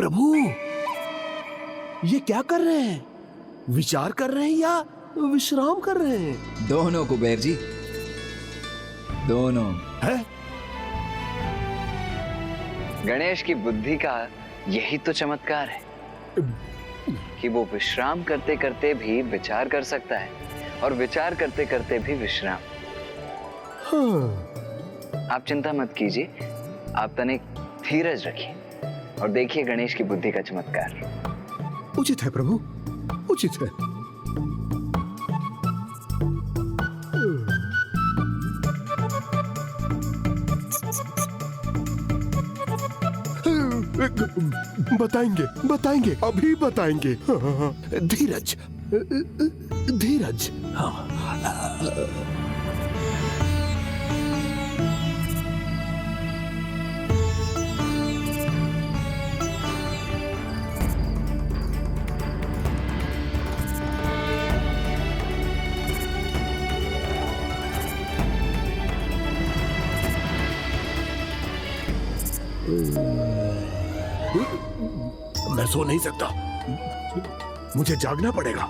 प्रभु, ये क्या कर रहे हैं? विचार कर रहे हैं या विश्राम कर रहे हैं? दोनों कुबेर जी, दोनों। है? गणेश की बुद्धि का यही तो चमत्कार है कि वो विश्राम करते करते भी विचार कर सकता है और विचार करते करते भी विश्राम। हाँ। आप चिंता मत कीजिए, आप तनिक धीरज रखिए और देखिए गणेश की बुद्धि का चमत्कार। उचित है प्रभु, उचित है। बताएंगे, बताएंगे, अभी बताएंगे। धीरज, धीरज। हाँ। मैं सो नहीं सकता, मुझे जागना पड़ेगा।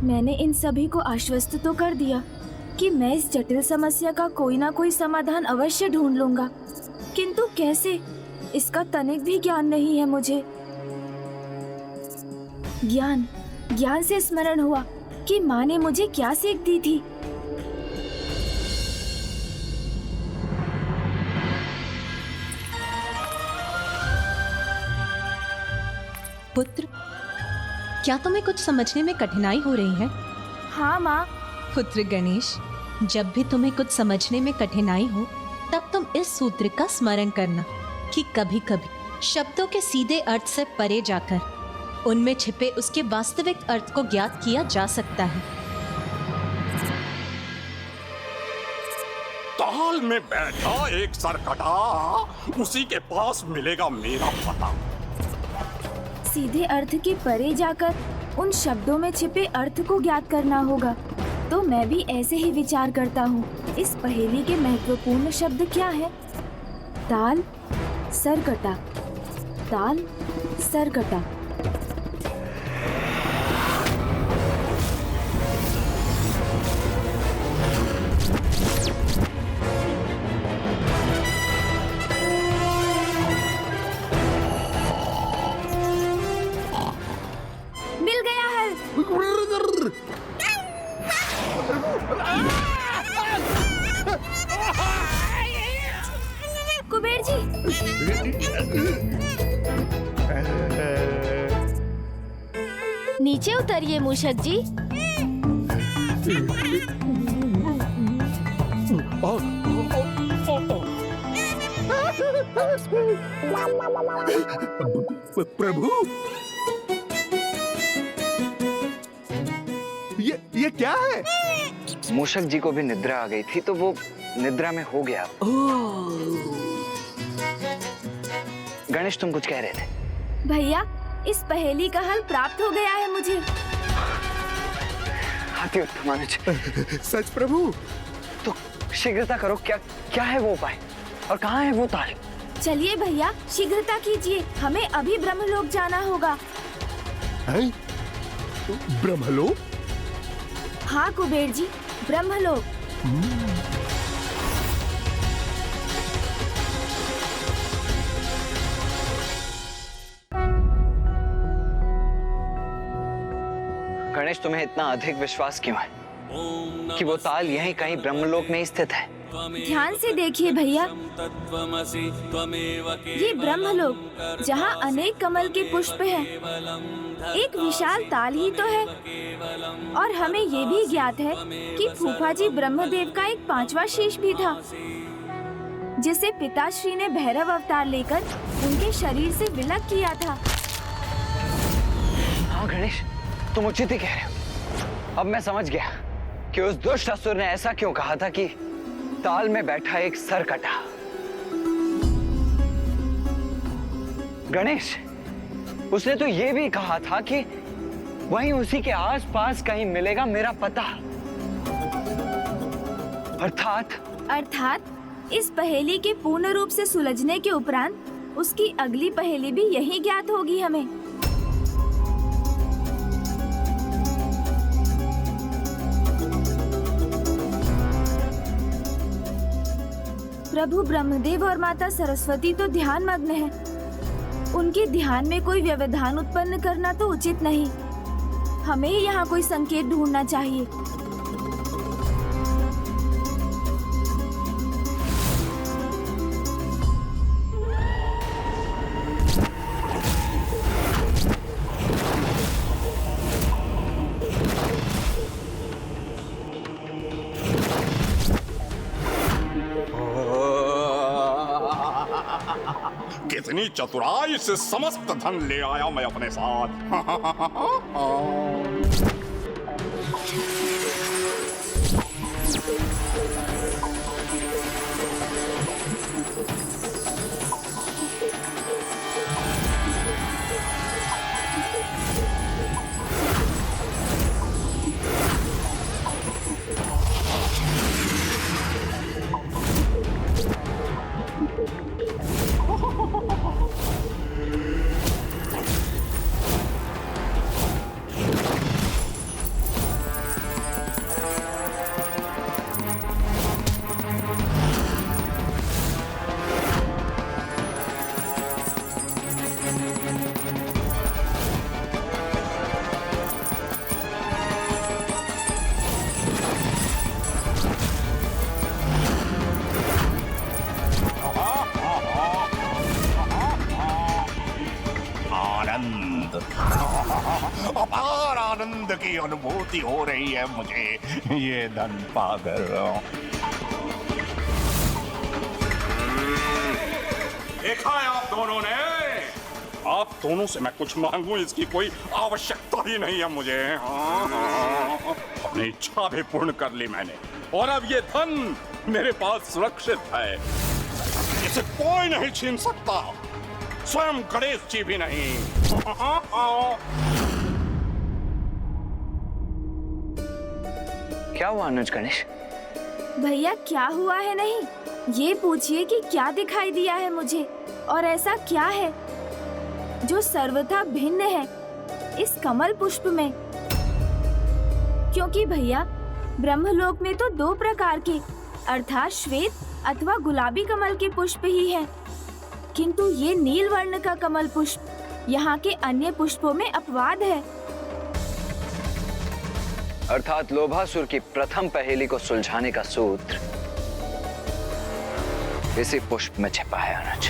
मैंने इन सभी को आश्वस्त तो कर दिया कि मैं इस जटिल समस्या का कोई ना कोई समाधान अवश्य ढूंढ लूंगा, किंतु कैसे, इसका तनिक भी ज्ञान नहीं है मुझे। ज्ञान से स्मरण हुआ कि माँ ने मुझे क्या सीख दी थी। पुत्र, क्या तुम्हें कुछ समझने में कठिनाई हो रही है? हाँ माँ। पुत्र गणेश, जब भी तुम्हें कुछ समझने में कठिनाई हो तब तुम इस सूत्र का स्मरण करना कि कभी-कभी शब्दों के सीधे अर्थ से परे जाकर उनमें छिपे उसके वास्तविक अर्थ को ज्ञात किया जा सकता है। ताल में बैठा एक सरकटा, उसी के पास मिलेगा मेरा पता। सीधे अर्थ के परे जाकर उन शब्दों में छिपे अर्थ को ज्ञात करना होगा। तो मैं भी ऐसे ही विचार करता हूँ। इस पहेली के महत्वपूर्ण शब्द क्या है? ताल, सरकटा, ताल, सरकटा। मिल गया हल। कुबेर जी, नीचे उतरिए मूषक जी। प्रभु, ये क्या है? मूषक जी को भी निद्रा आ गई थी तो वो निद्रा में हो गया। गणेश, तुम कुछ कह रहे थे। भैया, इस पहेली का हल प्राप्त हो गया है मुझे। हाथी उत्तमानुज। सच प्रभु? तो शीघ्रता करो, क्या है वो उपाय और कहाँ है वो ताल? चलिए भैया, शीघ्रता कीजिए, हमें अभी ब्रह्मलोक जाना होगा। हैं? ब्रह्मलोक? हाँ कुबेर जी, ब्रह्मलोक। गणेश, तुम्हें इतना अधिक विश्वास क्यों है कि वो ताल यहीं कहीं ब्रह्मलोक में स्थित है? ध्यान से देखिए भैया, ये ब्रह्मलोक, जहाँ अनेक कमल के पुष्प हैं, एक विशाल ताल ही तो है। और हमें ये भी ज्ञात है कि फूफा जी ब्रह्मदेव का एक 5वां शीश भी था, जिसे पिताश्री ने भैरव अवतार लेकर उनके शरीर से विलग किया था। हाँ गणेश, तुम उचित ही कह रहे हो। अब मैं समझ गया कि उस दुष्ट असुर ने ऐसा क्यों कहा था कि ताल में बैठा एक सरकटा। गणेश, उसने तो ये भी कहा था कि वहीं उसी के आसपास कहीं मिलेगा मेरा पता। अर्थात इस पहेली के पूर्ण रूप से सुलझने के उपरांत उसकी अगली पहेली भी यही ज्ञात होगी हमें। प्रभु ब्रह्मदेव और माता सरस्वती तो ध्यान मग्न हैं। उनके ध्यान में कोई व्यवधान उत्पन्न करना तो उचित नहीं। हमें यहाँ कोई संकेत ढूंढना चाहिए। कितनी चतुराई से समस्त धन ले आया मैं अपने साथ। आनंद, अपार आनंद की अनुभूति हो रही है मुझे ये धन पाकर। देखा है आप दोनों ने, आप दोनों से मैं कुछ मांगूं इसकी कोई आवश्यकता ही नहीं है मुझे। अपनी इच्छा भी पूर्ण कर ली मैंने और अब ये धन मेरे पास सुरक्षित है, इसे कोई नहीं छीन सकता, स्वयं गणेश जी भी नहीं। क्या हुआ अनुज गणेश? भैया क्या हुआ है नहीं, ये पूछिए कि क्या दिखाई दिया है मुझे और ऐसा क्या है जो सर्वथा भिन्न है इस कमल पुष्प में। क्योंकि भैया ब्रह्मलोक में तो दो प्रकार के अर्थात श्वेत अथवा गुलाबी कमल के पुष्प ही हैं, किंतु ये नील वर्ण का कमल पुष्प यहाँ के अन्य पुष्पों में अपवाद है। अर्थात लोभासुर की प्रथम पहेली को सुलझाने का सूत्र इसी पुष्प में छिपा है अनुज।